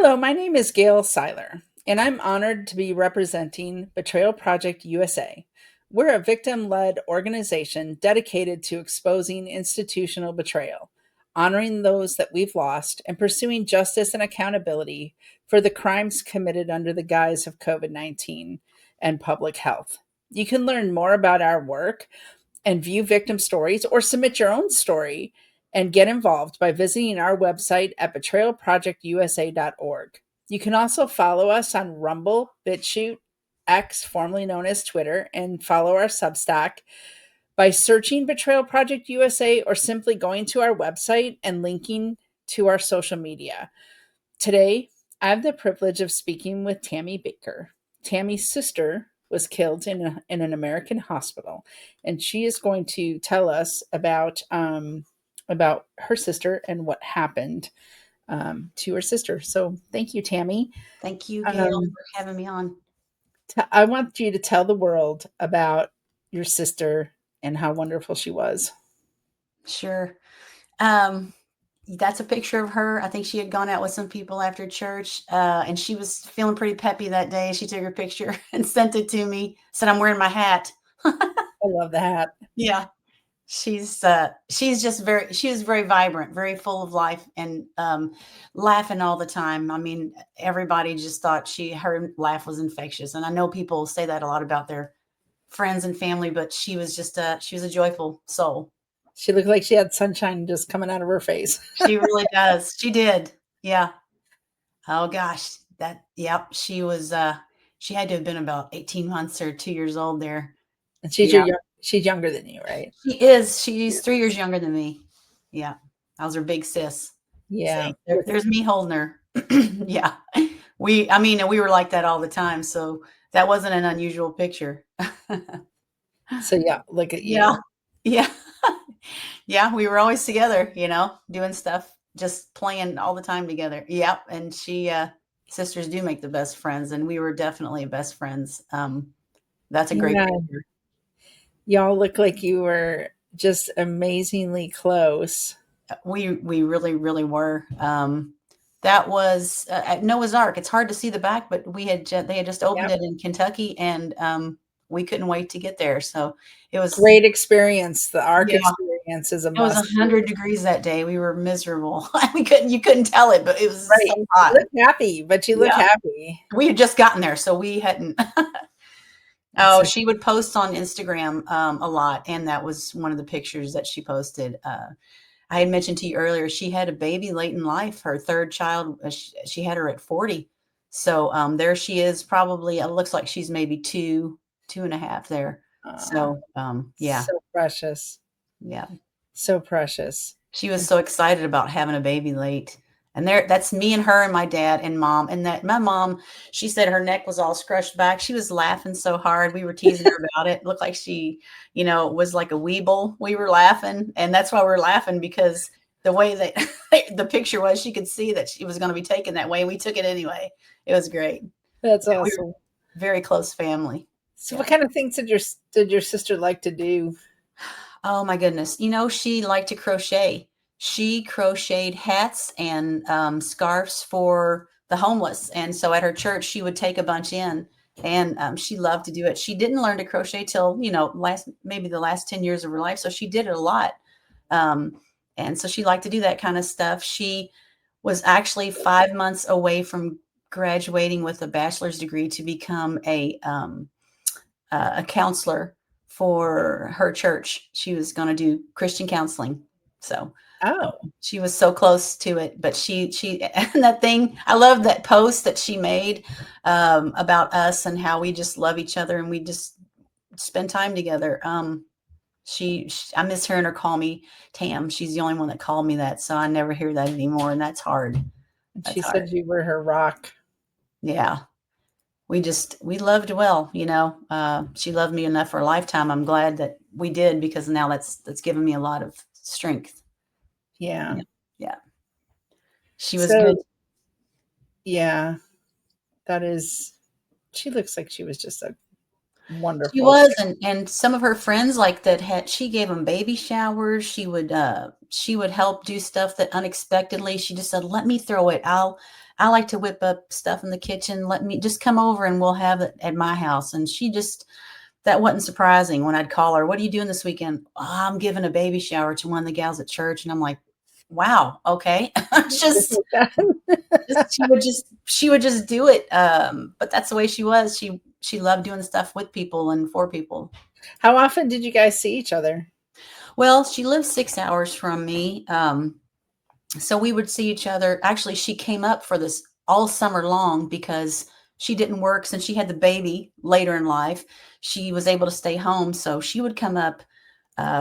Hello, my name is Gail Seiler, and I'm honored to be representing Betrayal Project USA. We're a victim led organization dedicated to exposing institutional betrayal, honoring those that we've lost, and pursuing justice and accountability for the crimes committed under the guise of COVID-19 and public health. You can learn more about our work and view victim stories or submit your own story and get involved by visiting our website at betrayalprojectusa.org. You can also follow us on Rumble, BitChute, X, formerly known as Twitter, and follow our Substack by searching Betrayal Project USA or simply going to our website and linking to our social media. Today, I have the privilege of speaking with Tammy Baker. Tammy's sister was killed in an American hospital, and she is going to tell us about her sister and what happened to her sister. So, thank you, Tammy. Thank you, Gail, Um, for having me on. I want you to tell the world about your sister and how wonderful she was. Sure. Um, that's a picture of her. I think she had gone out with some people after church, and she was feeling pretty peppy that day. She took her picture and sent it to me. Said, "I'm wearing my hat." I love the hat. Yeah, she's just she was very vibrant, very full of life, and laughing all the time. I mean, everybody just thought her laugh was infectious, and I know people say that a lot about their friends and family, but she was a joyful soul. She looked like she had sunshine just coming out of her face. She really does. She did. Yeah. Oh gosh. Yep. She had to have been about 18 months or 2 years old there. And Yeah. she's younger than you, right? She is. She's 3 years younger than me. Yeah. I was her big sis. Yeah. See, there's me holding her. Yeah. We were like that all the time. So that wasn't an unusual picture. So yeah, look at Yeah. you. Yeah. Yeah, we were always together, doing stuff, just playing all the time together. Yep, and sisters do make the best friends, and we were definitely best friends. That's a great Yeah. picture. Y'all look like you were just amazingly close. We really, really were. That was at Noah's Ark. It's hard to see the back, but they had just opened Yep. it in Kentucky, and we couldn't wait to get there. So it was, Great experience. The ARC yeah, experience is a it was must. 100 degrees that day. We were miserable. You couldn't tell it, but it was Right. so You hot. look happy, but you look Yeah. happy. We had just gotten there, so we hadn't. Oh, So, she would post on Instagram a lot, and that was one of the pictures that she posted. I had mentioned to you earlier, she had a baby late in life. Her third child, she had her at 40. So there she is. Probably it looks like she's maybe two and a half there. oh, So yeah, so precious. yeah. So precious. She was so excited about having a baby late. And that's me and her and my dad and mom. And that my mom, she said her neck was all scrushed back. She was laughing so hard. We were teasing her about it. It looked like she, was like a weeble. We were laughing. And that's why we were laughing, because the way that the picture was, she could see that she was going to be taken that way. We took it anyway. It was great. That's Yeah, we were awesome. very close family. So Yeah. what kind of things did your sister like to do? Oh my goodness. She liked to crochet. She crocheted hats and scarves for the homeless. And so at her church, she would take a bunch in, and she loved to do it. She didn't learn to crochet till, maybe the last 10 years of her life. So she did it a lot. Um, and so she liked to do that kind of stuff. She was actually 5 months away from graduating with a bachelor's degree to become a counselor for her church. She was going to do Christian counseling. So Oh, she was so close to it, but and that thing, I love that post that she made about us and how we just love each other and we just spend time together. I miss hearing her call me Tam. She's the only one that called me that. So I never hear that anymore. And that's hard. That's she hard. said you were her rock. Yeah. We loved well, she loved me enough for a lifetime. I'm glad that we did, because now that's given me a lot of strength. Yeah. Yeah. Yeah. She was good. So yeah, that is. She looks like she was just a She wonderful. was, and some of her friends like that she gave them baby showers. She would she would help do stuff that unexpectedly she just said, "Let me throw it. I like to whip up stuff in the kitchen. Let me just come over and we'll have it at my house." And she just that wasn't surprising when I'd call her, "What are you doing this weekend?" "Oh, I'm giving a baby shower to one of the gals at church." And I'm like, "Wow, okay." Just just, like that. she would just do it. But that's the way she was. She loved doing stuff with people and for people. How often did you guys see each other? Well, she lives 6 hours from me. So we would see each other. Actually, she came up for this all summer long because she didn't work since she had the baby later in life. She was able to stay home. So she would come up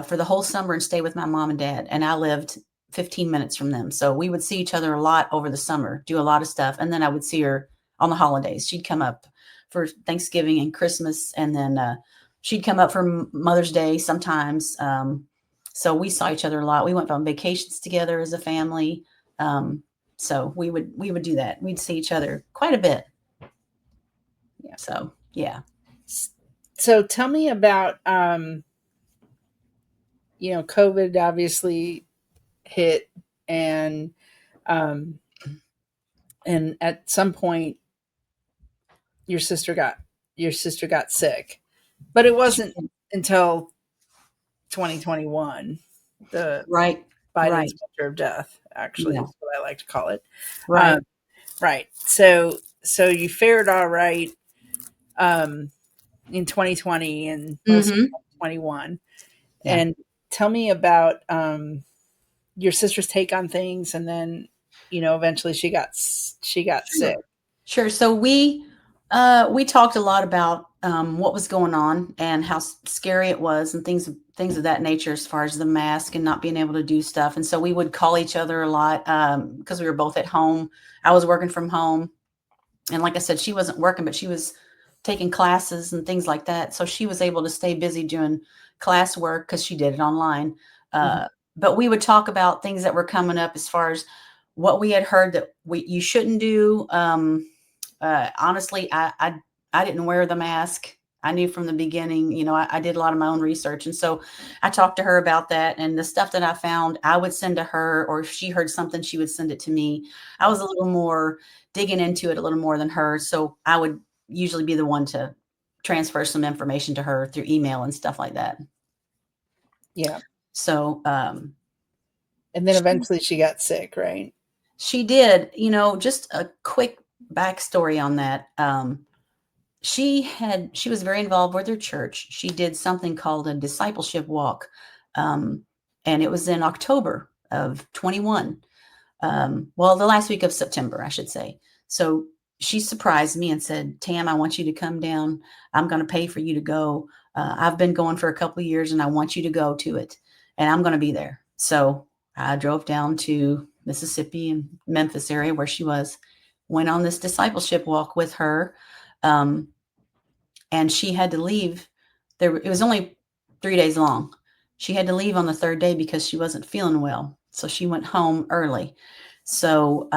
for the whole summer and stay with my mom and dad. And I lived 15 minutes from them. So we would see each other a lot over the summer, do a lot of stuff. And then I would see her on the holidays. She'd come up for Thanksgiving and Christmas. And then she'd come up for Mother's Day sometimes. So we saw each other a lot. We went on vacations together as a family. Um, so we would do that. We'd see each other quite a bit. Yeah. So yeah. So tell me about COVID obviously hit, and um and at some point your sister got sick. But it wasn't until 2021, the Right. Biden's Right. measure of death, actually, Yeah. is what I like to call it. Um, Right. right. So you fared all right um, in 2020 and most of Mm-hmm. 2021. Yeah. And tell me about your sister's take on things, and then eventually she got sick. Sure. Sure. So we talked a lot about what was going on and how scary it was and things of that nature as far as the mask and not being able to do stuff. And so we would call each other a lot because we were both at home. I was working from home, and like I said, she wasn't working, but she was taking classes and things like that. So she was able to stay busy doing class work because she did it online. Mhm. Uh, but we would talk about things that were coming up as far as what we had heard that you shouldn't do. Honestly, I didn't wear the mask. I knew from the beginning, I did a lot of my own research. And so I talked to her about that. And the stuff that I found, I would send to her, or if she heard something, she would send it to me. I was a little more digging into it a little more than her. So I would usually be the one to transfer some information to her through email and stuff like that. Yeah. So And then eventually she got sick, right? she did, just a quick backstory on that. She was very involved with her church. She did something called a discipleship walk. Um, and it was in October of 21. Well, the last week of September, I should say. So she surprised me and said, "Tam, I want you to come down. I'm going to pay for you to go. I've been going for a couple of years and I want you to go to it. And I'm going to be there." So I drove down to Mississippi and Memphis area where she was, went on this discipleship walk with her. Um, and she had to leave. It was only 3 days long. She had to leave on the third day because she wasn't feeling well. So she went home early. So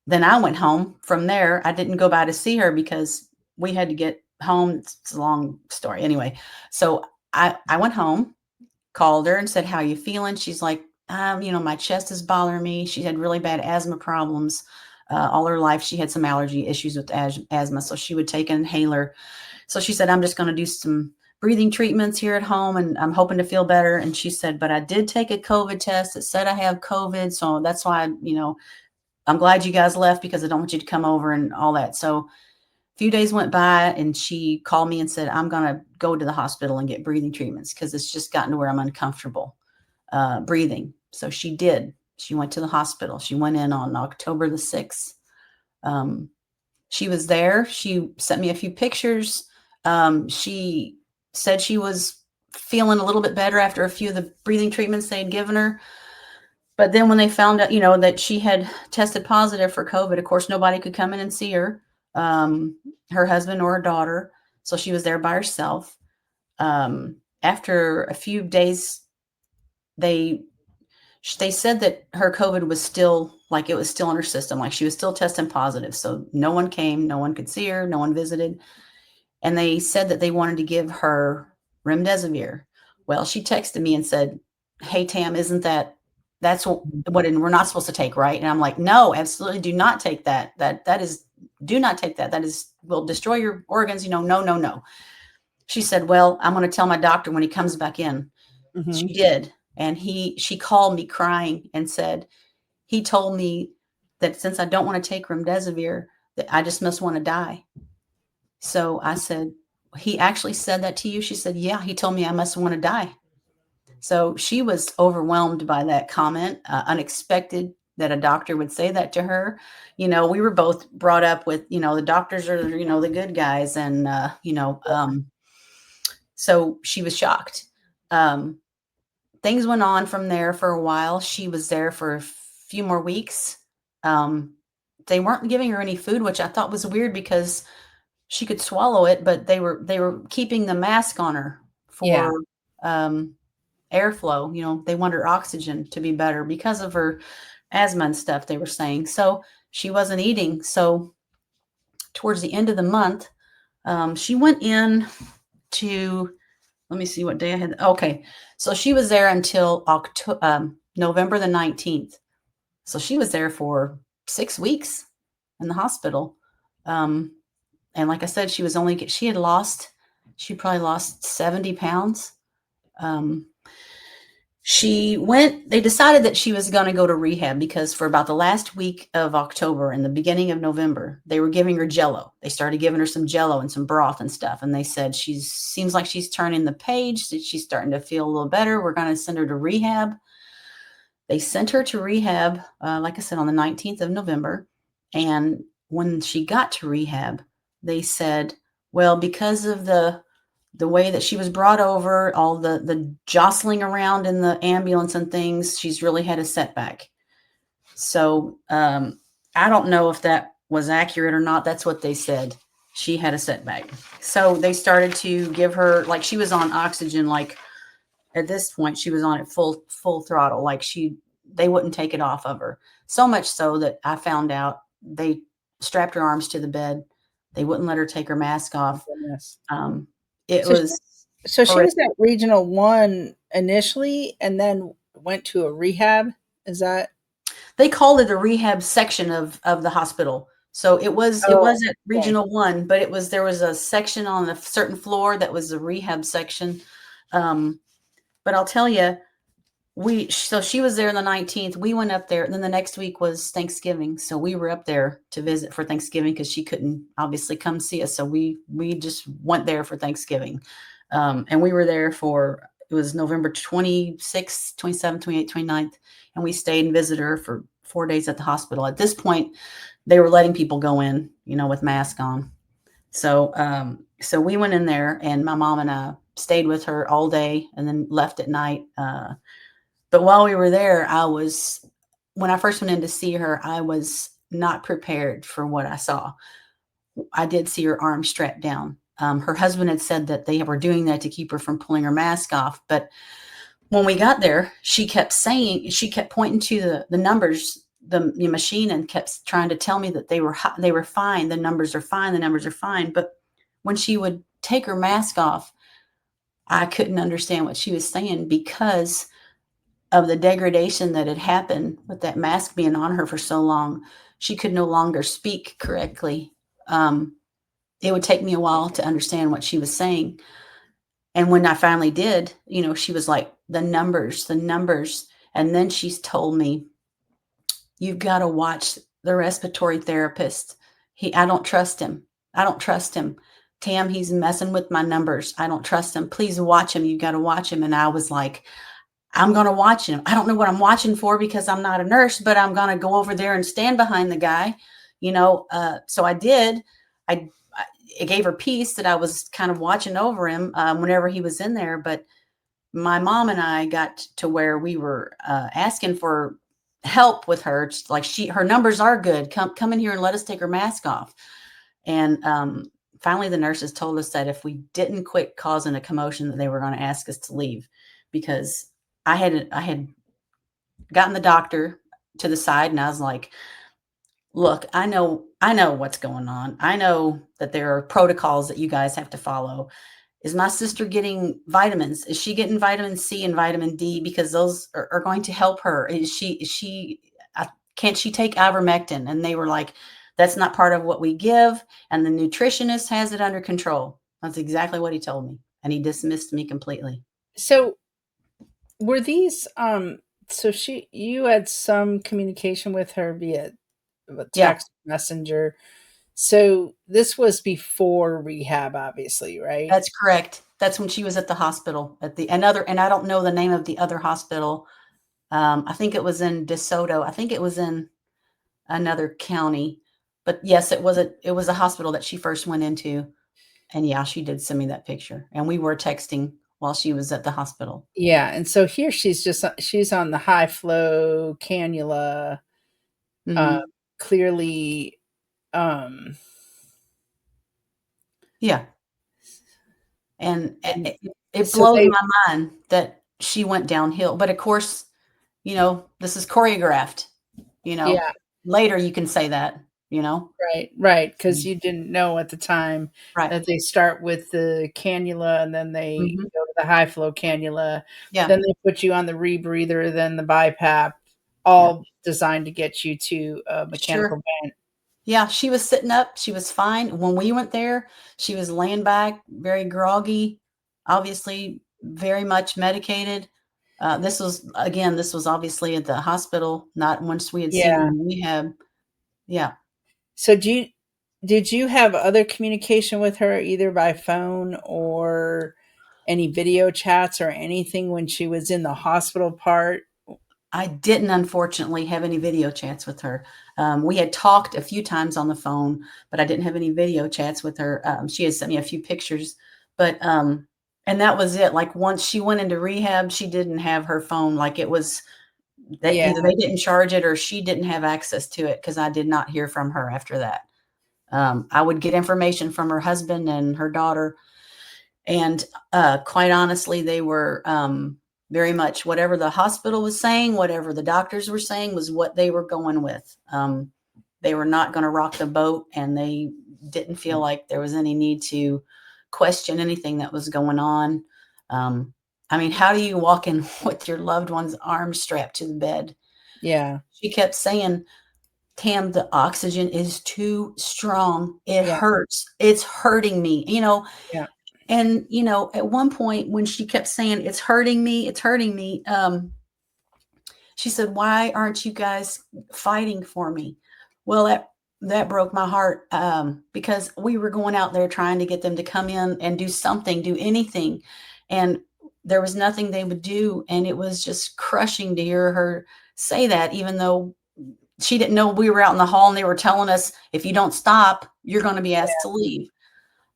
then I went home from there. I didn't go by to see her because we had to get home. It's a long story. Anyway, so I went home, called her and said, "How you feeling?" She's like, my chest is bothering me. She had really bad asthma problems. All her life, she had some allergy issues with asthma. So she would take an inhaler. So she said, "I'm just going to do some breathing treatments here at home and I'm hoping to feel better." And she said, "But I did take a COVID test that said I have COVID. So that's why, I'm glad you guys left because I don't want you to come over and all that." So a few days went by and she called me and said, "I'm going to go to the hospital and get breathing treatments because it's just gotten to where I'm uncomfortable breathing." So she did. She went to the hospital. She went in on October the 6th. Um, she was there. She sent me a few pictures. She said she was feeling a little bit better after a few of the breathing treatments they had given her. But then when they found out, that she had tested positive for COVID, of course, nobody could come in and see her, um, her husband or her daughter. So she was there by herself. After a few days, they they said that her COVID was still like it was still in her system, like she was still testing positive. So no one came, no one could see her, no one visited. And they said that they wanted to give her remdesivir. Well, she texted me and said, "Hey, Tam, isn't that That's what we're not supposed to take, right? And I'm like, no, absolutely do not take that. That is, do not take that. That is, will destroy your organs. No, no, no, no. She said, well, I'm going to tell my doctor when he comes back in. Hmm. She did. And she called me crying and said, he told me that since I don't want to take remdesivir, that I just must want to die. So I said, he actually said that to you? She said, yeah, he told me I must want to die. So she was overwhelmed by that comment, unexpected that a doctor would say that to her. We were both brought up with, the doctors are, the good guys. And, so she was shocked. Um, Things went on from there for a while. She was there for a few more weeks. Um, they weren't giving her any food, which I thought was weird because she could swallow it, but they were keeping the mask on her Yeah. for um, airflow. They want her oxygen to be better because of her asthma and stuff, they were saying. So she wasn't eating. So towards the end of the month, she went in to, let me see what day I had. Okay. So she was there until November the 19th. So she was there for 6 weeks in the hospital. Um, and like I said, she probably lost 70 pounds. Um, they decided that she was going to go to rehab because for about the last week of October and the beginning of November, they were giving her jello. They started giving her some jello and some broth and stuff. And they said, seems like she's turning the page, that she's starting to feel a little better. We're going to send her to rehab. They sent her to rehab, like I said, on the 19th of November. And when she got to rehab, they said, well, because of the way that she was brought over, all the jostling around in the ambulance and things, she's really had a setback. So I don't know if that was accurate or not. That's what they said. She had a setback. So they started to give her, like, she was on oxygen, like at this point she was on it full throttle, like they wouldn't take it off of her. So much so that I found out they strapped her arms to the bed. They wouldn't let her take her mask off. Goodness. Um, it So, was so she was horrific. at Regional One initially, and then went to a rehab. Is that? They called it a rehab section of the hospital. So it was Oh, at okay. Regional One, but there was a section on a certain floor that was a rehab section. Um, but I'll tell you, so she was there on the 19th. We went up there, and then the next week was Thanksgiving, so we were up there to visit for Thanksgiving because she couldn't obviously come see us. So we just went there for Thanksgiving, and we were there for, it was November 26th, 27th, 28th, 29th, and we stayed and visited her for 4 days at the hospital. At this point, they were letting people go in, with mask on. So we went in there, and my mom and I stayed with her all day, and then left at night. But while we were there, when I first went in to see her, I was not prepared for what I saw. I did see her arm strapped down. Her husband had said that they were doing that to keep her from pulling her mask off. But when we got there, she kept pointing to the numbers, the machine, and kept trying to tell me that they were fine. The numbers are fine. The numbers are fine. But when she would take her mask off, I couldn't understand what she was saying because of the degradation that had happened with that mask being on her for so long. She could no longer speak correctly. Um, it would take me a while to understand what she was saying. And when I finally did, she was like, the numbers, the numbers. And then she's told me, you've got to watch the respiratory therapist. I don't trust him. I don't trust him. Tam, he's messing with my numbers. I don't trust him. Please watch him. You got to watch him. And I was like, I'm going to watch him. I don't know what I'm watching for because I'm not a nurse, but I'm going to go over there and stand behind the guy, so I did. I gave her peace that I was kind of watching over him whenever he was in there. But my mom and I got to where we were asking for help with her. Just like her numbers are good. Come in here and let us take her mask off. And finally, the nurses told us that if we didn't quit causing a commotion, that they were going to ask us to leave because I had gotten the doctor to the side and I was like, look, I know what's going on. I know that there are protocols that you guys have to follow. Is my sister getting vitamins? Is she getting vitamin C and vitamin D? Because those are going to help her. Can't she take ivermectin? And they were like, that's not part of what we give. And the nutritionist has it under control. That's exactly what he told me. And he dismissed me completely. So were these so she you had some communication with her via Yeah, text messenger. So this was before rehab, obviously, right? that's correct. That's when she was at the hospital at the another, and I don't know the name of the other hospital. I think it was in DeSoto. I think it was in another county. But yes, it was a hospital that she first went into. And yeah, she did send me that picture. And we were texting while she was at the hospital. Yeah, and so here she's on the high flow cannula, uh, Mhm. clearly, um, Yeah. And and it so blows they my mind that she went downhill. But of course, this is choreographed, you know. yeah, Later you can say that, you know. right, because Mm. you didn't know at the time Right. that they start with the cannula and then they Mhm. go to the high flow cannula, Yeah. then they put you on the rebreather, then the BiPAP, Yeah. all designed to get you to a mechanical Sure. vent. Yeah, she was sitting up, she was fine. When we went there, she was laying back, very groggy, obviously very much medicated. This was obviously at the hospital, not once we had seen her Yeah. in rehab. Yeah, So did you have other communication with her either by phone or any video chats or anything when she was in the hospital part? I didn't unfortunately have any video chats with her. We had talked a few times on the phone, but I didn't have any video chats with her. She had sent me a few pictures, but and that was it. Like once she went into rehab, she didn't have her phone. Like it was that Yeah, either they didn't charge it or she didn't have access to it because I did not hear from her after that. I would get information from her husband and her daughter, and quite honestly, they were very much whatever the hospital was saying, whatever the doctors were saying was what they were going with. They were not going to rock the boat, and they didn't feel like there was any need to question anything that was going on. Um, I mean, how do you walk in with your loved one's arms strapped to the bed? yeah, She kept saying, Tam, the oxygen is too strong. It yeah, hurts. It's hurting me. yeah, And, at one point when she kept saying, it's hurting me, she said, why aren't you guys fighting for me? Well, that broke my heart because we were going out there trying to get them to come in and do something, do anything. And there was nothing they would do. And it was just crushing to hear her say that, even though she didn't know we were out in the hall and they were telling us, if you don't stop, you're going to be asked to leave.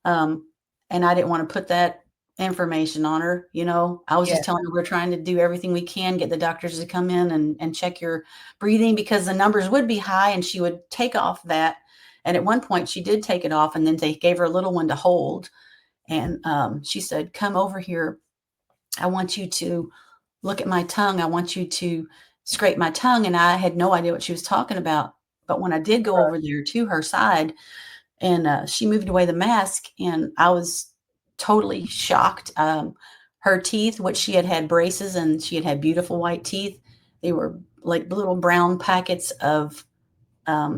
Um, and I didn't want to put that information on her. I was yeah, just telling her we're trying to do everything we can, get the doctors to come in and check your breathing because the numbers would be high and she would take off that. And at one point she did take it off and then they gave her a little one to hold. And she said, come over here. I want you to look at my tongue. I want you to scrape my tongue. And I had no idea what she was talking about. But when I did go over there to her side, and she moved away the mask, and I was totally shocked. Her teeth, which she had had braces and she had had beautiful white teeth, they were like little brown packets of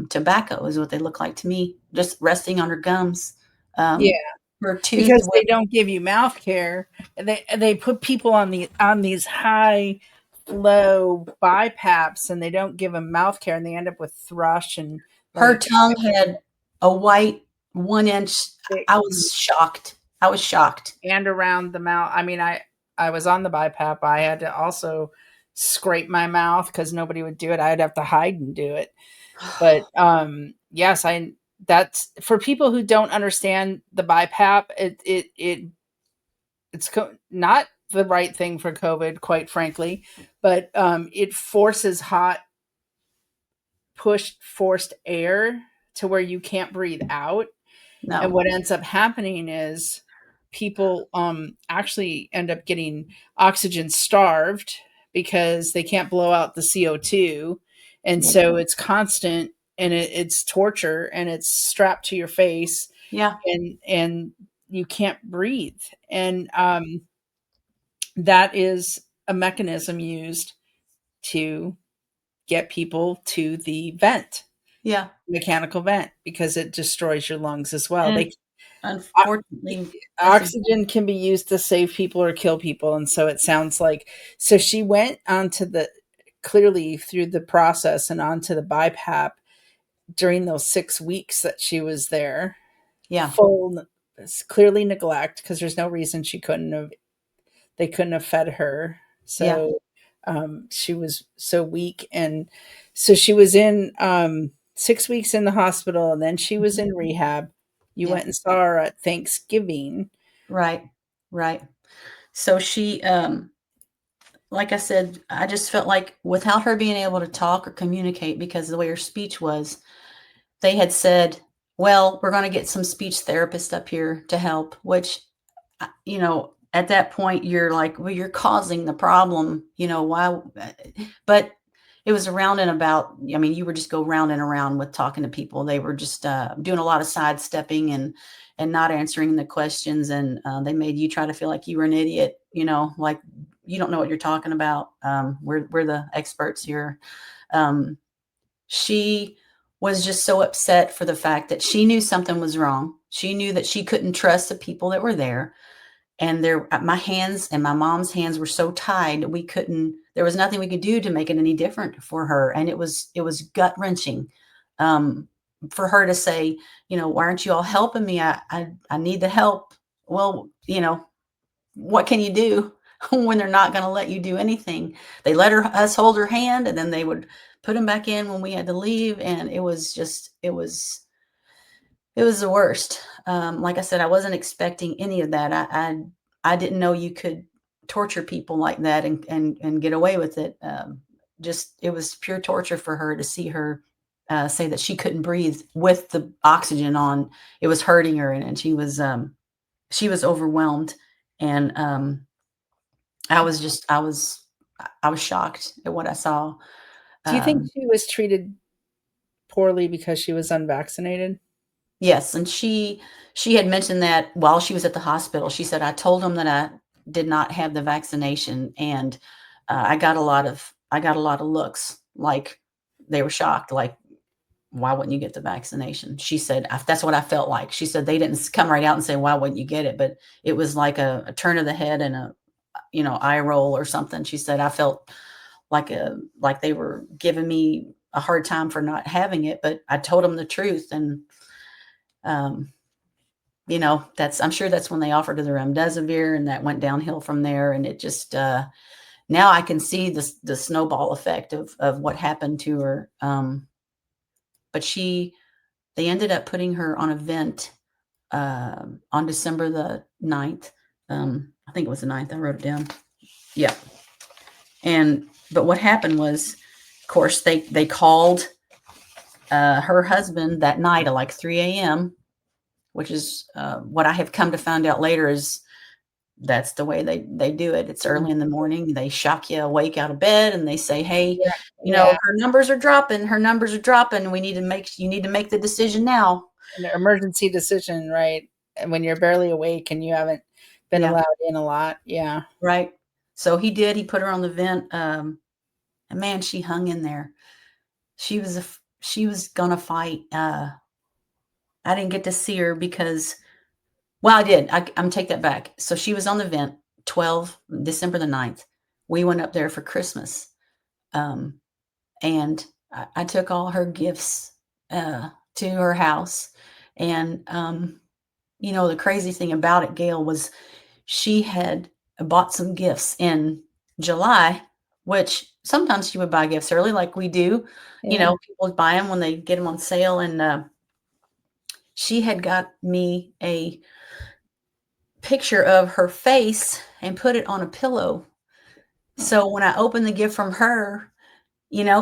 tobacco, is what they look like to me, just resting on her gums. yeah. Her tooth Because was they don't give you mouth care. They put people on these high flow BiPAPs and they don't give them mouth care and they end up with thrush and her like tongue had a white 1 inch. I was shocked. I was shocked. and around the mouth. I mean, I was on the BiPAP. I had to also scrape my mouth because nobody would do it. I'd have to hide and do it. But yes, I that's for people who don't understand the BiPAP. Not the right thing for COVID, quite frankly, but it forces hot pushed forced air to where you can't breathe out. And No. what ends up happening is people actually end up getting oxygen starved because they can't blow out the CO2. And Yeah. so it's constant and it's torture and it's strapped to your face. Yeah. And you can't breathe. And that is a mechanism used to get people to the vent, Yeah. mechanical vent, because it destroys your lungs as well. And They o unfortunately, that's a oxygen can be used to save people or kill people, and so it sounds like, so she went onto the, clearly through the process and onto the BiPAP during those 6 weeks that she was there. yeah. Full, clearly neglect, because there's no reason she couldn't have, they couldn't have fed her. Yeah. So she was so weak. And so she was in 6 weeks in the hospital, and then she was Mhm. in rehab. You Yeah. went and saw her at Thanksgiving. Right. Right. So she, like I said, I just felt like without her being able to talk or communicate because of the way her speech was, they had said, well, we're going to get some speech therapist up here to help, which, at that point you're like, well, you're causing the problem, why? But it was around and about. I mean, you would just go round and around with talking to people. They were just doing a lot of sidestepping and not answering the questions, and they made you try to feel like you were an idiot. Like you don't know what you're talking about. We're the experts here. Um, she was just so upset for the fact that she knew something was wrong. She knew that she couldn't trust the people that were there, and my hands and my mom's hands were so tied we couldn't, there was nothing we could do to make it any different for her. And it was gut wrenching, um, for her to say, why aren't you all helping me? I need the help. Well, what can you do when they're not going to let you do anything? They let us hold her hand, and then they would put him back in when we had to leave. And it was the worst. Like I said, I wasn't expecting any of that. I didn't know you could torture people like that and get away with it. Just it was pure torture for her to see her say that she couldn't breathe with the oxygen on. It was hurting her, and she was overwhelmed. And I was shocked at what I saw. Do you think Um, she was treated poorly because she was unvaccinated? Yes, and she had mentioned that while she was at the hospital. She said, "I told them that I did not have the vaccination, and I got a lot of looks, like they were shocked, like, why wouldn't you get the vaccination?" She said, "That's what I felt like." She said they didn't come right out and say, "Why wouldn't you get it?" But it was like a turn of the head and a eye roll or something. She said, "I felt like they were giving me a hard time for not having it, but I told them the truth." And um, that's, I'm sure that's when they offered her the remdesivir, and that went downhill from there. And it just, now I can see the snowball effect of what happened to her. But they ended up putting her on a vent, on December the 9th. I think it was the 9th. I wrote it down. Yeah. But what happened was, of course, they called her husband that night at like 3 a.m., which is, what I have come to find out later is that's the way they do it. It's Mm. early in the morning. They shock you awake out of bed, and they say, "Hey, Yeah, yeah, her numbers are dropping. Her numbers are dropping. You need to make the decision now." an emergency decision, right? And when you're barely awake and you haven't been Yeah, allowed in a lot, yeah. right. So he did. He put her on the vent. And man, she hung in there. She was gonna fight. I didn't get to see her because, well, I did. I'm take that back. So she was on the vent 12 December the 9th. We went up there for Christmas. Um, and I took all her gifts to her house. And the crazy thing about it, Gail, was she had bought some gifts in July, which sometimes she would buy gifts early, like we do. Yeah. People buy them when they get them on sale, and she had got me a picture of her face and put it on a pillow. Oh, So when I opened the gift from her,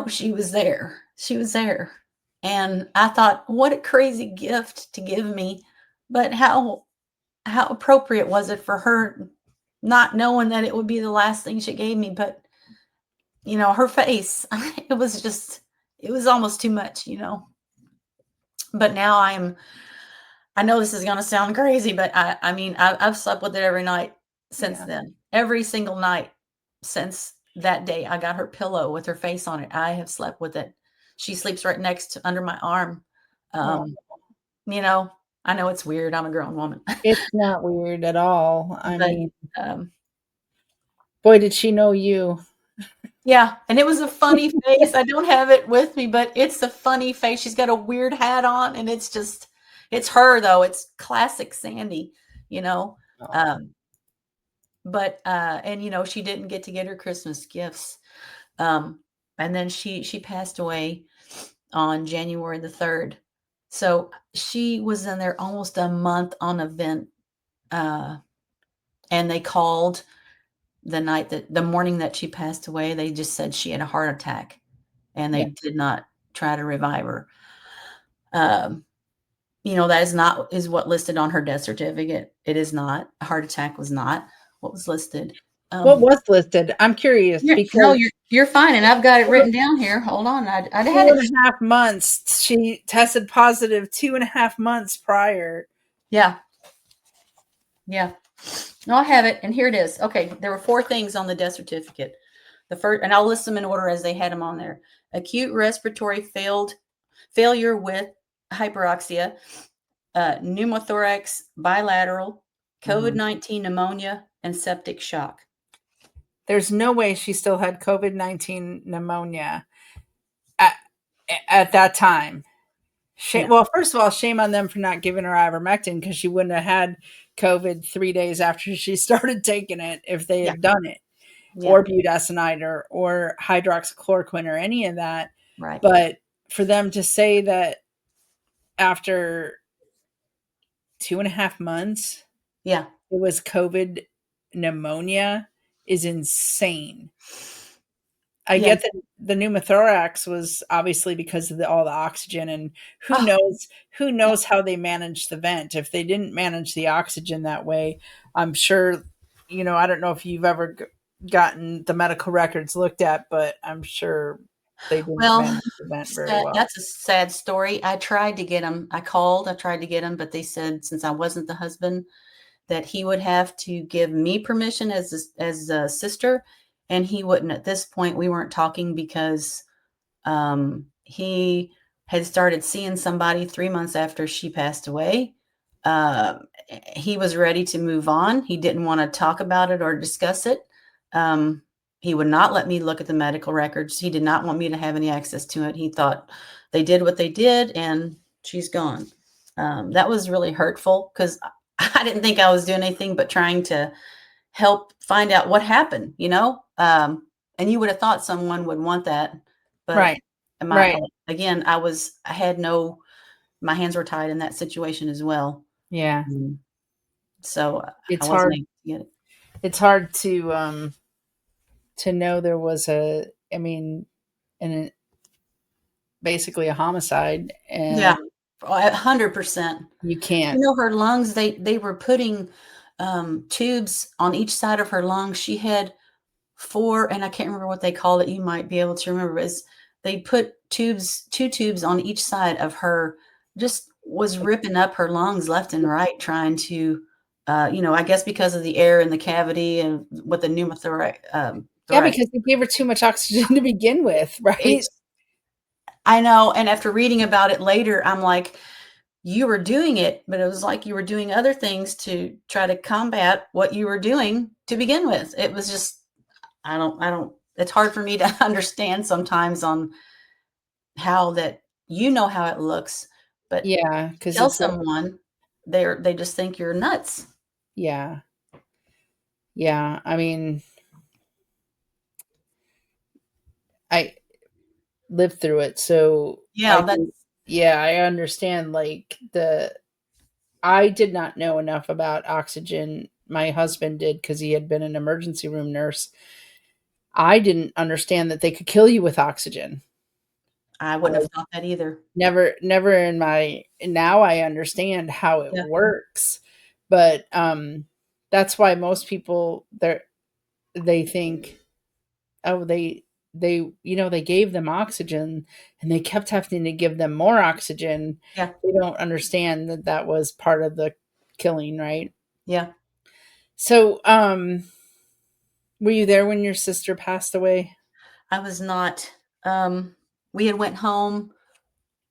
she was there. She was there. And I thought, what a crazy gift to give me. But how appropriate was it for her, not knowing that it would be the last thing she gave me, but her face. It was almost too much. But now I know this is gonna sound crazy, but I mean, I've slept with it every night since Yeah. then. Every single night since that day I got her pillow with her face on it, I have slept with it. She sleeps right next to under my arm. Oh, Um, you know, I know it's weird, I'm a grown woman. it's not weird at all. I But, mean, um boy, did she know you. yeah, and it was a funny face. I don't have it with me, but it's a funny face. She's got a weird hat on, and it's just it's her, though. It's classic Sandy, you know? Oh, Um but and she didn't get to get her Christmas gifts. And then she passed away on January the 3rd. So she was in there almost a month on a vent. uh and they called the morning that she passed away. They just said she had a heart attack, and yeah. they did not try to revive her. um that is what listed on her death certificate. It is not. A heart attack was not what was listed. What um was listed? I'm curious No, because you're fine, and I've got it written down here. Hold on, I had two it. and a half months. She tested positive 2.5 months prior. Yeah, yeah. No, I have it, and here it is. Okay, there were four things on the death certificate. The first, and I'll list them in order as they had them on there: acute respiratory failure with hyperoxia, pneumothorax bilateral, Mhm. COVID-19 pneumonia, and septic shock. There's no way she still had COVID-19 pneumonia at, at that time. No. Well, first of all, shame on them for not giving her ivermectin because she wouldn't have had COVID 3 days after she started taking it if they Yeah. had done it, Yeah. or budesonide or hydroxychloroquine or any of that. Right. But for them to say that after 2.5 months Yeah. it was COVID pneumonia is insane. I Yeah. get that the pneumothorax was obviously because of all the oxygen, and who Oh, knows who yeah. knows how they managed the vent. If they didn't manage the oxygen that way, I'm sure, I don't know if you've ever gotten the medical records looked at, but I'm sure they didn't Well, manage the vent very well. that's a sad story. I tried to get him. I called. I tried to get him, but they said since I wasn't the husband, that he would have to give me permission as a sister, and he wouldn't. At this point, we weren't talking because he had started seeing somebody 3 months after she passed away. Uh, he was ready to move on. He didn't want to talk about it or discuss it. Um, he would not let me look at the medical records. He did not want me to have any access to it. He thought they did what they did and she's gone. That was really hurtful because I didn't think I was doing anything but trying to help find out what happened, and you would have thought someone would want that, but Right. my Right. again, I had no my hands were tied in that situation as well. Yeah. Mm. So I It's wasn't hard. able to get it. It's hard to know there was I mean, and basically a homicide, Yeah, and 100%. you can't. Her lungs, they were putting tubes on each side of her lungs. She had four, and I can't remember what they call it. You might be able to remember. Is they put two tubes on each side of her, just was ripping up her lungs left and right, trying to, I guess because of the air in the cavity and with the pneumothorax, Yeah, thorax. because they gave her too much oxygen to begin with, right? It's I know, and after reading about it later, I'm like, you were doing it, but it was like you were doing other things to try to combat what you were doing to begin with. It was just I don't it's hard for me to understand sometimes on how that how it looks, but Yeah, because tell it's someone they just think you're nuts. yeah, yeah. I mean, I lived through it, so Yeah, that's yeah, I understand. Like I did not know enough about oxygen. My husband did because he had been an emergency room nurse. I didn't understand that they could kill you with oxygen. I I wouldn't have thought that either. never in my now I understand how it Yeah. works, but that's why most people they think, oh, they gave them oxygen, and they kept having to give them more oxygen. Yeah. They don't understand that that was part of the killing, right? Yeah. So, were you there when your sister passed away? I was not. Um, we had went home.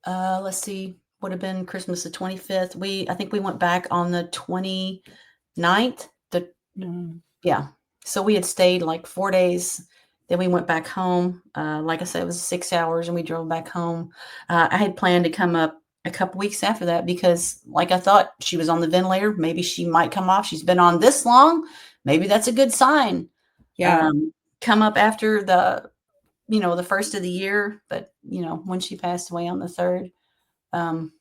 Let's see, would have been Christmas the 25th. I think we went back on the 29th. Mm, Yeah. So we had stayed like 4 days. Then we went back home. Like I said, it was 6 hours, and we drove back home. I had planned to come up a couple weeks after that because, like, I thought she was on the ventilator. Maybe she might come off. She's been on this long. Maybe that's a good sign. yeah, Um, come up after the first of the year, but when she passed away on the third, um,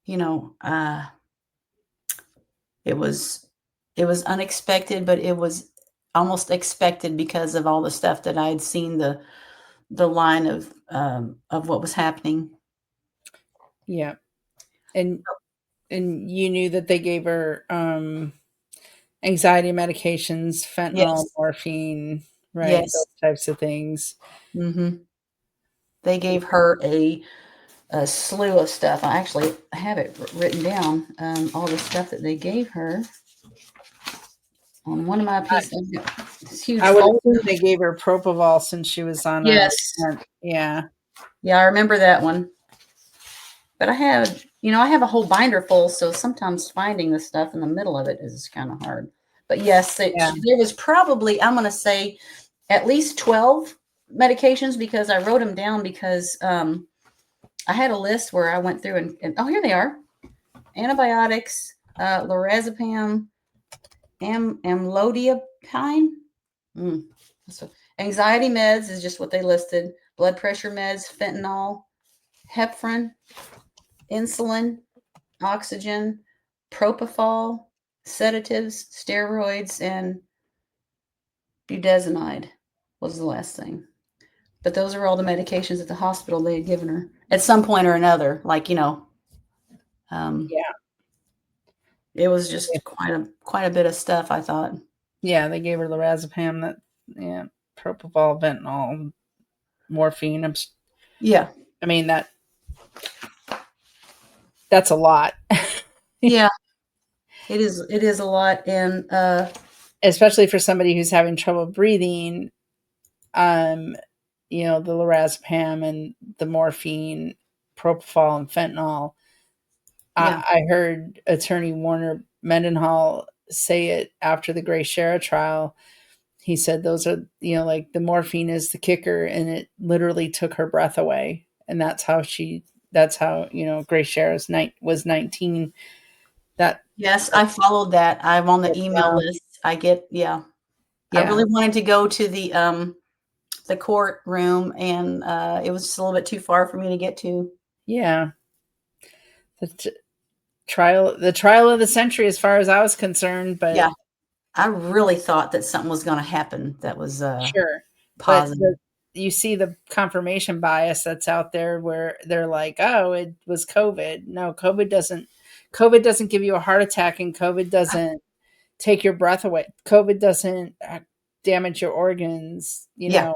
you know, uh, it was it was unexpected, but it was almost expected because of all the stuff that I had seen the line of what was happening. yeah. And you knew that they gave her anxiety medications, fentanyl, Yes, morphine, right? Those yes. types of things. Hmm. They gave her a slew of stuff. I actually have it written down. All the stuff that they gave her on one of my pieces. This huge I would folder. assume they gave her propofol since she was on a Yes. yeah, Yeah, I remember that one. But I have a whole binder full, so sometimes finding the stuff in the middle of it is kind of hard. But yes, yeah, there was probably, I'm going to say, at least 12 medications because I wrote them down because I had a list where I went through and oh, here they are: antibiotics, lorazepam, amlodipine. Mm, anxiety meds is just what they listed. Blood pressure meds, fentanyl, heparin, insulin, oxygen, propofol, sedatives, steroids, and budesonide was the last thing. But those are all the medications at the hospital they had given her at some point or another. Um, yeah, it was just quite a bit of stuff, I thought. yeah. They gave her lorazepam, that yeah, propofol, fentanyl, morphine. Yeah, I mean that's a lot, yeah, it is a lot, and especially for somebody who's having trouble breathing. Um, the lorazepam and the morphine, propofol, and fentanyl. yeah, I heard Attorney Warner Mendenhall say it after the Gray Shara trial. He said those are, like the morphine is the kicker, and it literally took her breath away. And that's how, Gray Shara's night was 19. That, yes, I followed that. I'm on the email uh, list. Yeah. I yeah, really wanted to go to the courtroom, and it was just a little bit too far for me to get to. yeah. The trial of the century, as far as I was concerned, but Yeah, I really thought that something was going to happen that was sure. But positive. you see the confirmation bias that's out there where they're like, "Oh, it was COVID." No, COVID doesn't give you a heart attack, and COVID doesn't take your breath away. COVID doesn't damage your organs. Yeah.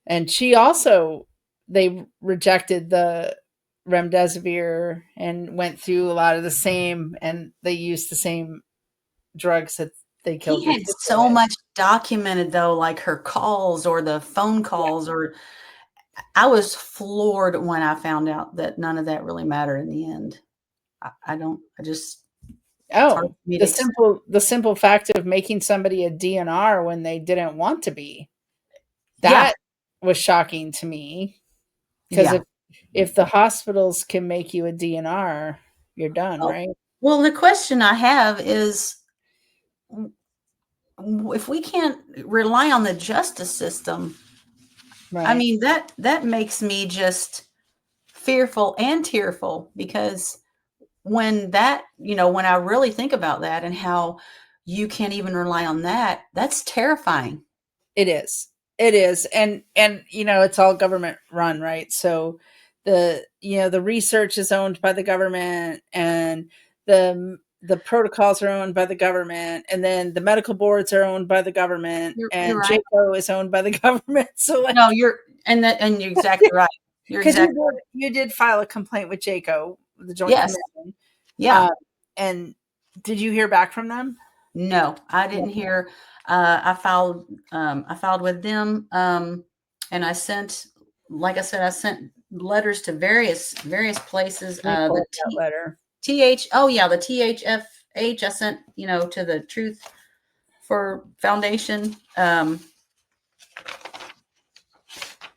And she also they rejected the remdesivir and went through a lot of the same, and they used the same drugs that they killed He your had sister so with. much documented though, like her calls or the phone Yeah. calls, or I was floored when I found out that none of that really mattered in the end. I don't, I just, it's hard Oh, for me to the accept. simple fact of making somebody a DNR when they didn't want to be. Yeah. That was shocking to me because Yeah. if the hospitals can make you a DNR, you're done, Oh, right? well, the question I have is if we can't rely on the justice system, I Right. mean, that makes me just fearful and tearful because when I really think about that and how you can't even rely on that, that's terrifying. It is. It is. And it's all government run, right? So the research is owned by the government, and the the protocols are owned by the government, and then the medical boards are owned by the government, You're and right. JACO is owned by the government. So No, like, and you're exactly right. You're because exactly you did file a complaint with JACO, the Joint yes. Commission, Yeah. um, and did you hear back from them? No, I No. didn't hear. I filed with them, and I sent, like I said, I sent letters to various places. Let me pull up that letter. Oh yeah, the THFH. I sent, to the Truth for Foundation.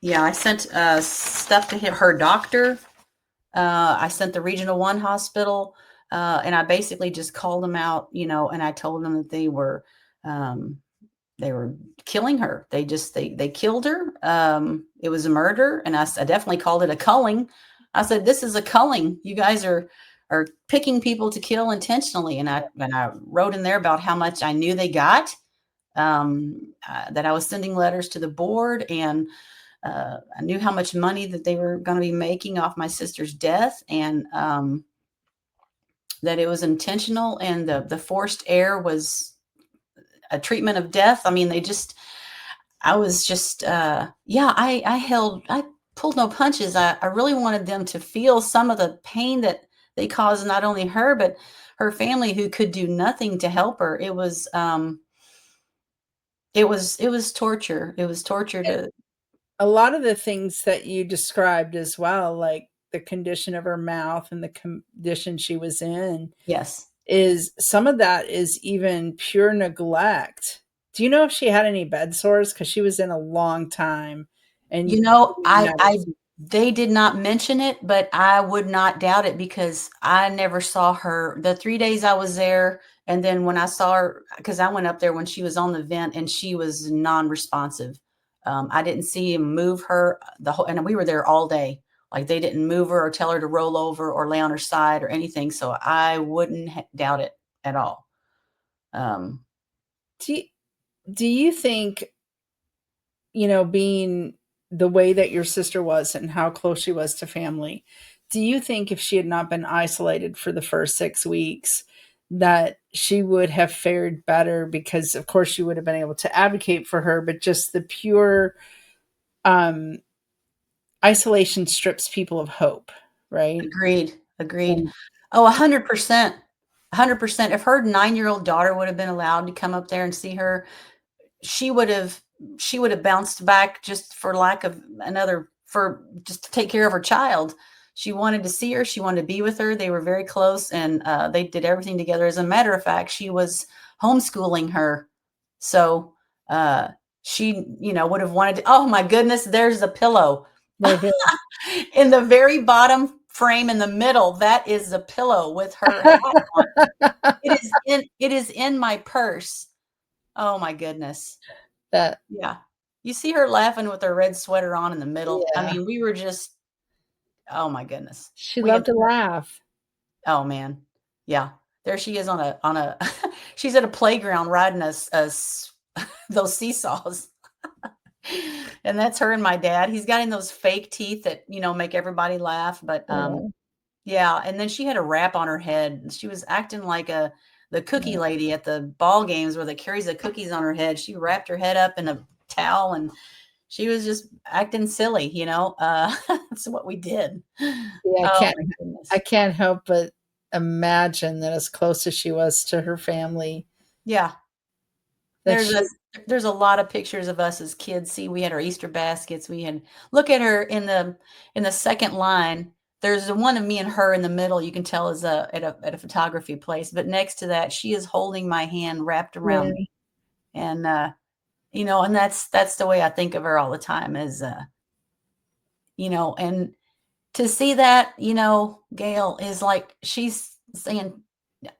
Yeah, I sent stuff to her doctor. I sent the Regional One hospital, and I basically just called them out, and I told them that um, they were killing her. They killed her. It was a murder, and I definitely called it a culling. I said, "This is a culling. You guys are picking people to kill intentionally." And I wrote in there about how much I knew they got. That I was sending letters to the board, and I knew how much money that they were going to be making off my sister's death, and that it was intentional, and the forced air was a treatment of death. I mean, I was just, yeah, I pulled no punches. I really wanted them to feel some of the pain that they caused, not only her, but her family, who could do nothing to help her. It was torture. It was torture And to, a lot of the things that you described as well, like the condition of her mouth and the condition she was in, yes. is some of that is even pure neglect. Do you know if she had any bed sores? Because she was in a long time and You know, you I never I see. they did not mention it, but I would not doubt it because I never saw her the 3 days I was there, and then when I saw her, because I went up there when she was on the vent and she was non-responsive. I didn't see him move her the whole, and we were there all day. Like, they didn't move her or tell her to roll over or lay on her side or anything, so I wouldn't doubt it at all. Um, Do you, do you think, being the way that your sister was and how close she was to family, do you think if she had not been isolated for the first 6 weeks, that she would have fared better? Because, of course, you would have been able to advocate for her, but just the pure um, isolation strips people of hope, right? Agreed, agreed. And Oh, 100%. 100%. If her 9-year-old daughter would have been allowed to come up there and see her, she would have she would have bounced back just for lack of another, for just to take care of her child. She wanted to see her, she wanted to be with her. They were very close, and they did everything together. As a matter of fact, she was homeschooling her. So, she, would have wanted to, oh my goodness, there's a pillow. right here. In the very bottom frame in the middle, that is the pillow with her hat on. It is in my purse. Oh my goodness. That, Yeah. You see her laughing with her red sweater on in the middle. I yeah. mean, we were just, oh my goodness. She We had loved to laugh. Oh man. Yeah. There she is on a she's at a playground riding those seesaws. And that's her and my dad. He's got in those fake teeth that, make everybody laugh, but Yeah, yeah, and then she had a wrap on her head. She was acting like the cookie yeah. lady at the ball games where they carries the cookies on her head. She wrapped her head up in a towel, and she was just acting silly, that's what we did. Yeah, Oh my I goodness. can't help but imagine that as close as she was to her family, Yeah. that There's a she there's a lot of pictures of us as kids. See, we had our Easter baskets. We had Look at her in the second line. There's the one of me and her in the middle. You can tell is at a photography place. But next to that, she is holding my hand wrapped around yeah, me, and and that's the way I think of her all the time. Is and to see that, Gail is like she's saying,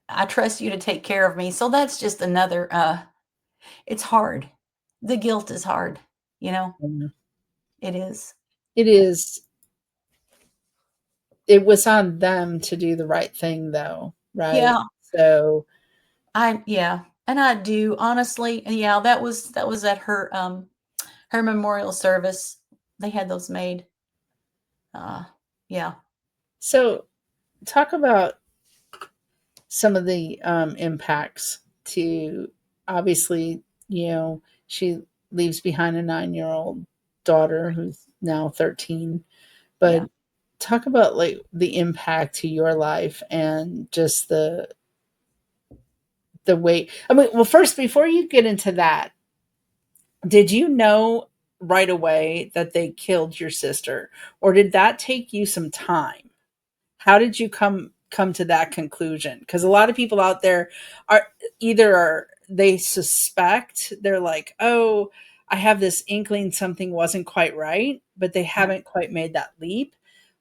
"I trust you to take care of me." So that's just another. It's hard. The guilt is hard, you know? yeah. It is. It is. It was on them to do the right thing, though, right? Yeah, So, yeah, and I do, honestly, and yeah, that was at her memorial service. They had those made. Uh, yeah. so talk about some of the impacts to, obviously, she leaves behind a 9-year-old daughter who's now 13. But Yeah. talk about like the impact to your life and just the way. I mean, well, first, before you get into that, did you know right away that they killed your sister, or did that take you some time? How did you come to that conclusion? Because a lot of people out there are either they suspect, they're like, oh, I have this inkling something wasn't quite right, but they Yeah. haven't quite made that leap,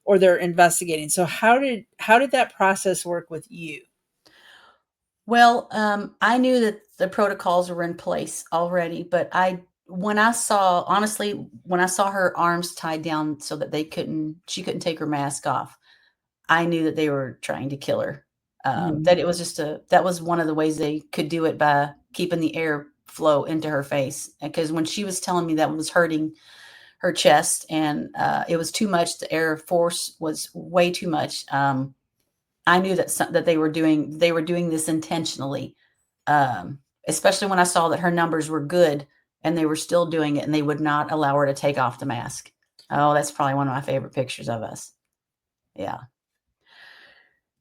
or they're investigating. So how did that process work with you? Well, I knew that the protocols were in place already, but when I saw, honestly, when I saw her arms tied down so that she couldn't take her mask off, I knew that they were trying to kill her. Mhm. That it was that was one of the ways they could do it, by keeping the air flow into her face. Because when she was telling me that was hurting her chest, and it was too much, the air force was way too much. I knew that they were doing this intentionally. Especially when I saw that her numbers were good and they were still doing it and they would not allow her to take off the mask. Oh, that's probably one of my favorite pictures of us. Yeah.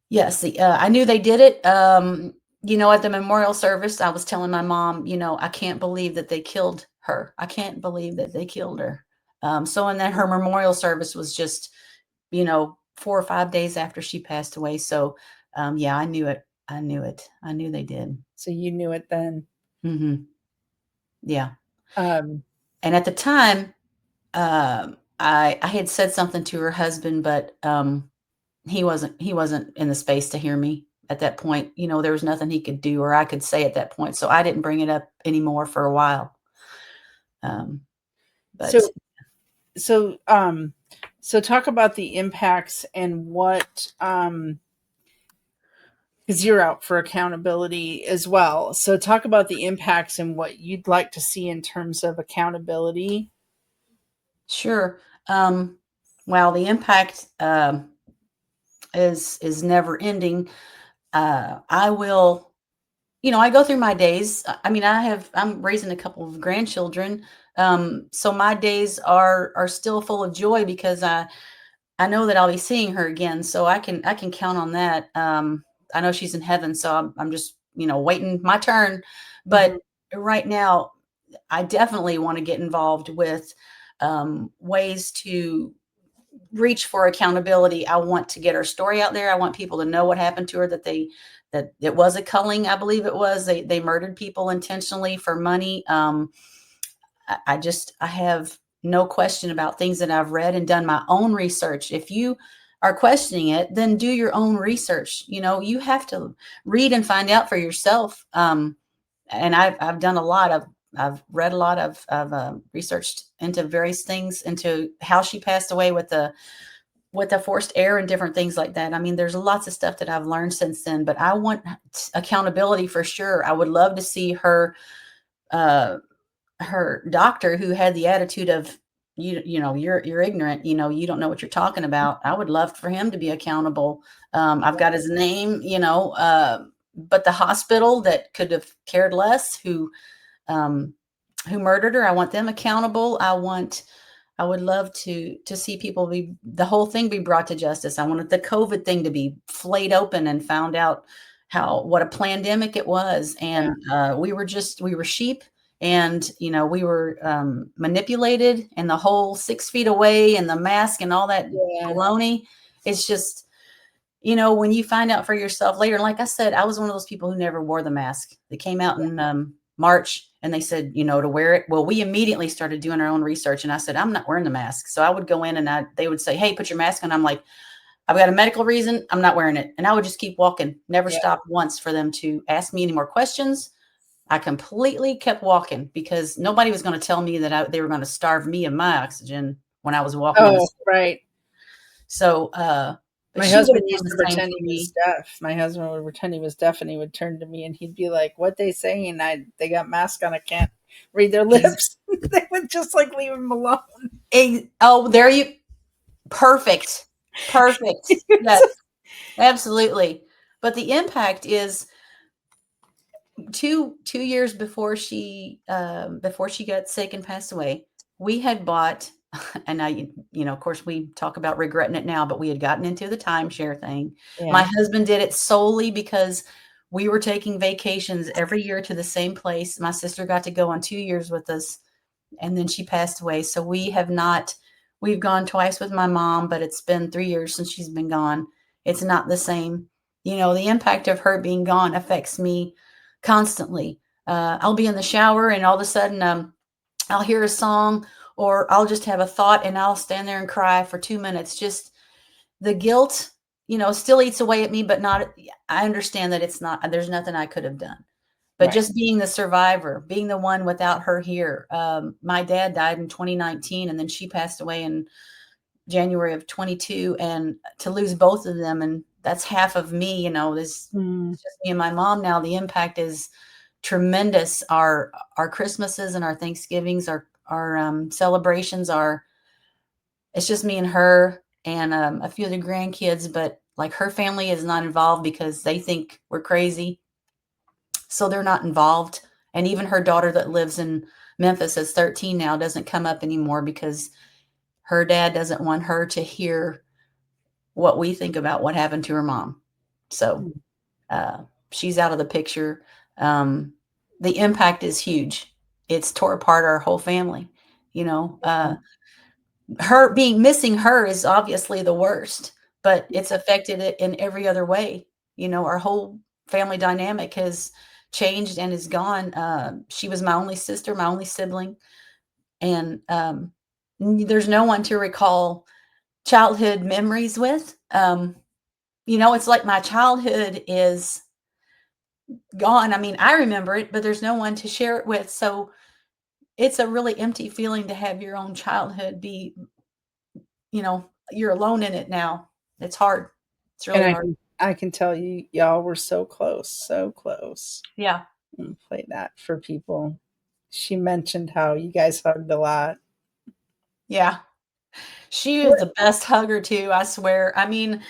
Yes, I knew they did it. At the memorial service, I was telling my mom, I can't believe that they killed her. I can't believe that they killed her. And then her memorial service was just, 4 or 5 days after she passed away. So, yeah, I knew it. I knew it. I knew they did. So you knew it then. Hmm. Yeah. Um, And at the time, I had said something to her husband, but he wasn't in the space to hear me at that point. There was nothing he could do or I could say at that point, so I didn't bring it up anymore for a while. Um, but so so um so talk about the impacts and what, because you're out for accountability as well. So talk about the impacts and what you'd like to see in terms of accountability. sure. Well, the impact is never ending. I will. I go through my days. I mean, I'm raising a couple of grandchildren. So my days are still full of joy because I know that I'll be seeing her again, so I can count on that. I know she's in heaven, so I'm just waiting my turn. Mhm. But right now, I definitely want to get involved with ways to reach for accountability. I want to get her story out there. I want people to know what happened to her. That it was a culling. I believe it was. They murdered people intentionally for money. I have no question about things that I've read and done my own research. If you are questioning it, then do your own research. You have to read and find out for yourself. And I've done a lot of I've read a lot of researched into various things, into how she passed away with the forced air and different things like that. I mean, there's lots of stuff that I've learned since then, but I want accountability for sure. I would love to see uh, her doctor, who had the attitude of, you're ignorant, you don't know what you're talking about. I would love for him to be accountable. I've got his name, but the hospital that could have cared less, um, who murdered her, I want them accountable. I would love to see people be the whole thing be brought to justice. I wanted the COVID thing to be flayed open and found out how what a pandemic it was. Yeah. And we were sheep, and we were manipulated, and the whole 6 feet away and the mask and all that Yeah. baloney. It's just, when you find out for yourself later, and like I said, I was one of those people who never wore the mask. They came out in March and they said, to wear it. Well, we immediately started doing our own research, and I said, I'm not wearing the mask. So I would go in and they would say, hey, put your mask on. I'm like, I've got a medical reason. I'm not wearing it. And I would just keep walking, never Yeah. stop once for them to ask me any more questions. I completely kept walking because nobody was going to tell me that they were going to starve me of my oxygen when I was walking in the Oh, city. right. So, but My she would husband have done used to the same pretend for he was me. deaf. My husband would pretend he was deaf, and he would turn to me and he'd be like, "What they saying? They got mask on. I can't read their lips." They would just like leave him alone. Oh, there you, perfect. Perfect. Yes, absolutely. But the impact is two years before she got sick and passed away, we had bought, and now of course we talk about regretting it now, but we had gotten into the timeshare thing. My Yeah. husband did it solely because we were taking vacations every year to the same place. My sister got to go on 2 years with us, and then she passed away. So we've gone twice with my mom, but it's been 3 years since she's been gone. It's not the same. The impact of her being gone affects me constantly. I'll be in the shower and all of a sudden, I'll hear a song, or I'll just have a thought and I'll stand there and cry for 2 minutes. Just the guilt, still eats away at me, but not, I understand that there's nothing I could have done. But Right. just being the survivor, being the one without her here. My dad died in 2019, and then she passed away in January of 22. And to lose both of them, and that's half of me, Mm, it's just me and my mom now. The impact is tremendous. Our Christmases and our Thanksgivings, our celebrations are, it's just me and her and a few of the grandkids, but like her family is not involved because they think we're crazy. So they're not involved. And even her daughter that lives in Memphis is 13 now, doesn't come up anymore because her dad doesn't want her to hear what we think about what happened to her mom. So mm, uh, she's out of the picture. Um, the impact is huge. It's tore apart our whole family. You know, yeah. uh, her being missing her is obviously the worst, but it's affected it in every other way. Our whole family dynamic has changed and is gone. She was my only sister, my only sibling, and there's no one to recall childhood memories with. It's like my childhood is gone. I mean, I remember it, but there's no one to share it with. So it's a really empty feeling to have your own childhood be, you're alone in it now. It's hard. It's And really hard. I can tell you, y'all were so close, so close. Yeah. And play that for people. She mentioned how you guys hugged a lot. Yeah. She is the best hugger too, I swear. I mean,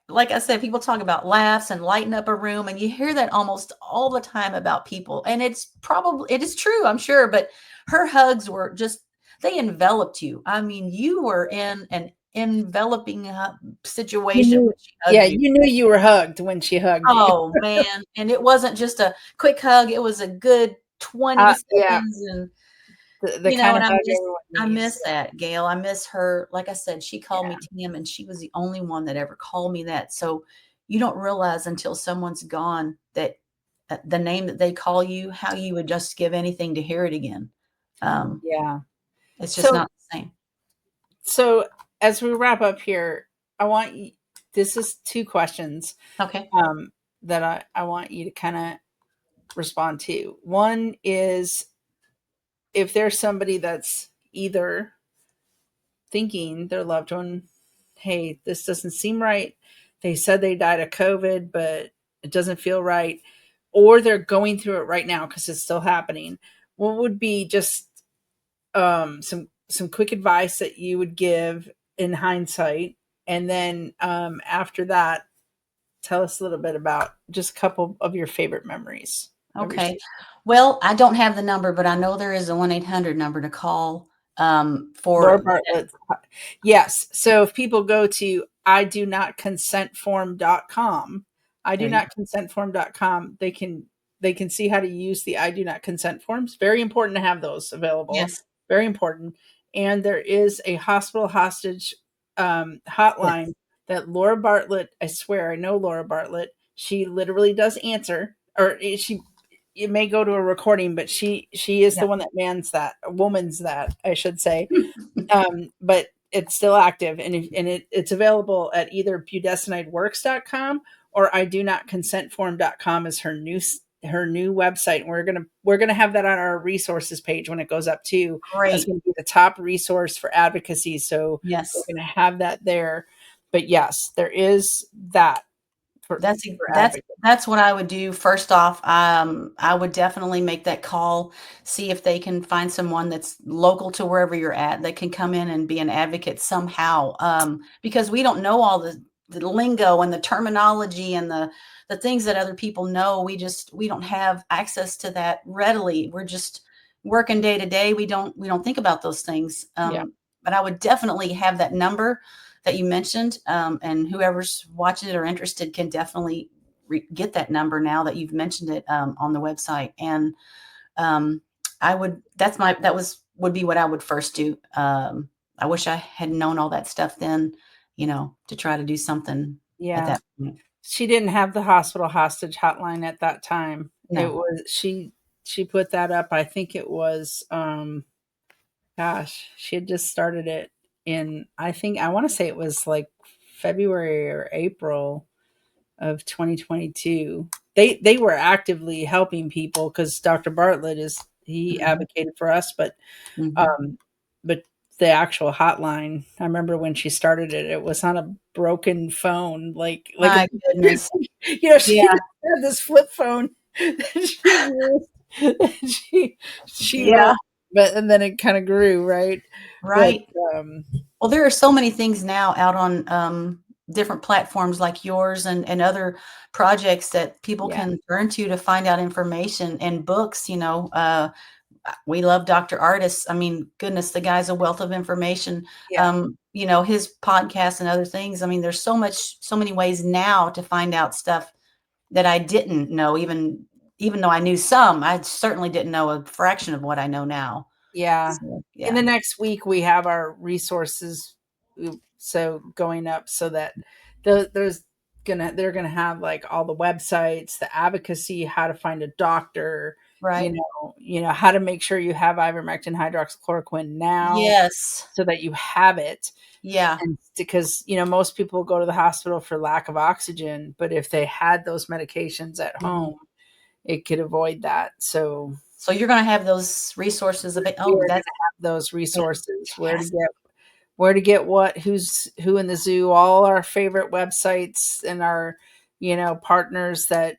like I said, people talk about laughs and lighten up a room, and you hear that almost all the time about people. And it is true, I'm sure, but her hugs were just, they enveloped you. I mean, you were in an enveloping You situation knew, when she yeah, hugged you. you knew you were hugged when she hugged you. Oh man. And it wasn't just a quick hug, it was a good 20 Yeah, seconds. And the kind And of hug everyone I needs. miss that, Gail. I miss her. Like I said, she called Yeah, me Tam, and she was the only one that ever called me that. So you don't realize until someone's gone that the name that they call you, how you would just give anything to hear it again. Um, yeah. it's just So, not the same. so as we wrap up here, I want you. This is two questions Okay. um, that I want you to kind of respond to. One is if there's somebody that's either thinking their loved one, hey, this doesn't seem right. They said they died of COVID, but it doesn't feel right. Or they're going through it right now because it's still happening. What would be just some quick advice that you would give in hindsight? And then after that, tell us a little bit about just a couple of your favorite memories of your Okay. sister. Well, I don't have the number, but I know there is a 1-800 number to call Laura for. Bartlett. Yes. So if people go to I do not consent form.com, I do There you not consent form.com, they can see how to use the I do not consent forms. Very important to have those available. Yes. Very important. And there is a hospital hostage hotline Yes. that Laura Bartlett, I swear, I know Laura Bartlett. She literally does answer, or she it may go to a recording, but she is Yeah. the one that mans that, woman's that, I should say. But it's still active, and it's available at either budesonideworks.com or I do not consent form.com is her new website. And we're gonna have that on our resources page when it goes up too. That's Great. gonna be the top resource for advocacy. So we're Yes. gonna have that there. But yes, there is that for That's for that's advocacy. that's what I would do. First off, I would definitely make that call, see if they can find someone that's local to wherever you're at that can come in and be an advocate somehow. Because we don't know all the the lingo and the terminology and the things that other people know. We don't have access to that readily. We're just working day to day. We don't think about those things. Yeah. But I would definitely have that number that you mentioned, and whoever's watching it or interested can definitely get that number now that you've mentioned it, on the website. And um, I would that was would be what I would first do. I wish I had known all that stuff then, to try to do something at Yeah. that point. She didn't have the hospital hostage hotline at that time. It No. was she put that up. I think it was gosh, she had just started it in, I think I want to say it was like February or April of 2022. They were actively helping people because Dr. Bartlett is he Mhm, advocated for us, mhm. um, but the actual hotline, I remember when she started it, it was on a broken phone, like a My goodness. she Yeah, had this flip phone that she used. She yeah, wrote, but and then it kind of grew, right? But right. um, Well, there are so many things now out on, different platforms like yours and other projects that people yeah, can turn to find out information, and books, we love Dr. Artis. I mean, goodness, the guy's a wealth of information. yeah, His podcast and other things. I mean, there's so many ways now to find out stuff that I didn't know, even though I knew some, I certainly didn't know a fraction of what I know now. yeah. So, In yeah. the next week, we have our resources, so going up so that there's they're gonna have like all the websites, the advocacy, how to find a doctor, Right. how to make sure you have ivermectin hydroxychloroquine now Yes. so that you have it. Yeah. And because most people go to the hospital for lack of oxygen, but if they had those medications at Mhm. home, it could avoid that. So So you're going to have those resources we oh, are that's gonna have those resources, fantastic. where to get what, who's who in the zoo, all our favorite websites and our, partners that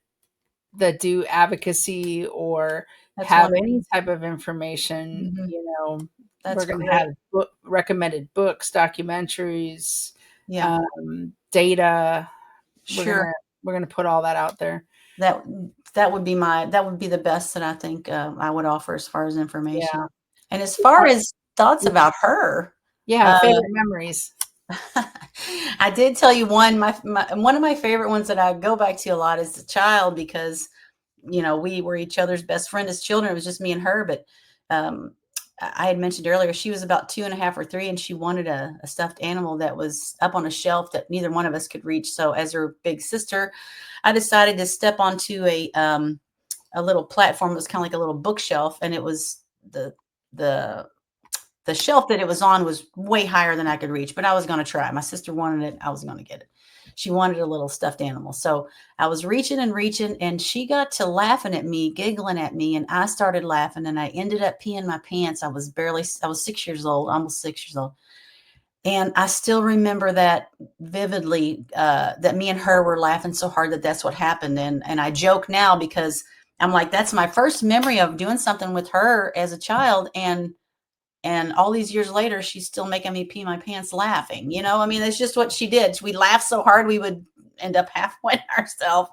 do advocacy or That's have wonderful. any type of information, Mhm. we're That's going to have great. recommended books, documentaries, Yeah. data. We're Sure. gonna we're gonna put all that out there. That that would be the best that I think, I would offer as far as information. Yeah. And as far as thoughts about her, Yeah, uh, favorite memories. I did tell you one of my favorite ones that I go back to a lot as a child because, we were each other's best friend as children. It was just me and her, but, um, I had mentioned earlier, she was about 2.5 or 3, and she wanted a stuffed animal that was up on a shelf that neither one of us could reach. So as her big sister, I decided to step onto a little platform that was kind of like a little bookshelf, and it was the the shelf that it was on was way higher than I could reach, but I was going to try. My sister wanted it. I was going to get it. She wanted a little stuffed animal. So I was reaching and reaching, and she got to laughing at me, giggling at me, and I started laughing, and I ended up peeing my pants. I was 6 years old, almost 6 years old. And I still remember that vividly, that me and her were laughing so hard that that's what happened. And I joke now because I'm like, that's my first memory of doing something with her as a child. And all these years later, she's still making me pee my pants laughing. I mean, that's just what she did. We laughed so hard we would end up half wetting ourselves.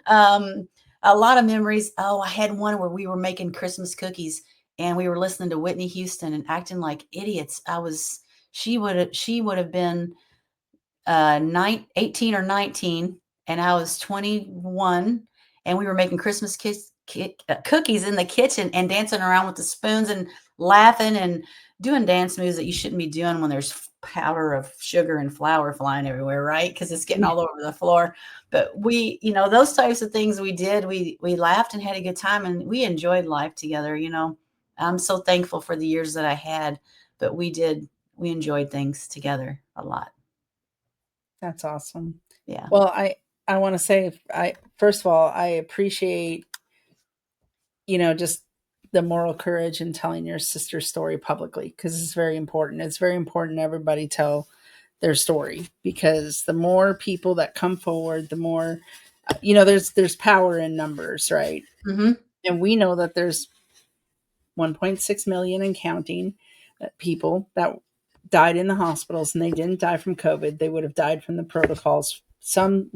Um, a lot of memories. Oh, I had one where we were making Christmas cookies and we were listening to Whitney Houston and acting like idiots. She would have been 18 or 19, and I was 21, and we were making Christmas cookies in the kitchen and dancing around with the spoons and laughing and doing dance moves that you shouldn't be doing when there's powder of sugar and flour flying everywhere, right? Because it's getting Yeah, all over the floor. But those types of things we did. We laughed and had a good time, and we enjoyed life together. I'm so thankful for the years that I had, but we enjoyed things together a lot. that's awesome. Yeah. Well, I want to say, I first of all, I appreciate, just the moral courage in telling your sister's story publicly because it's very important. It's very important everybody tell their story because the more people that come forward, the more there's power in numbers, right? Mhm. And we know that there's 1.6 million and counting people that died in the hospitals and they didn't die from COVID. They would have died from the protocols, some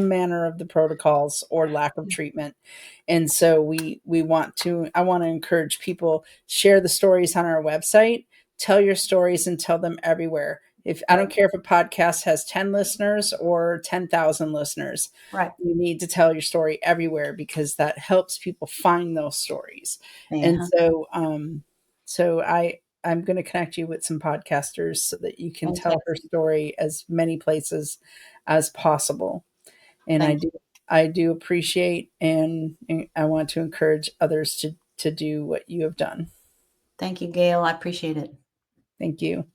manner of the protocols or lack of treatment. And so we want to I want to encourage people, share the stories on our website, tell your stories and tell them everywhere. If I don't Right. care if a podcast has 10 listeners or 10,000 listeners, Right. you need to tell your story everywhere because that helps people find those stories. And Yeah. I'm going to connect you with some podcasters so that you can tell her Fantastic. story as many places as possible. And Thank you. I do appreciate and I want to encourage others to do what you have done. Thank you, Gail. I appreciate it. Thank you.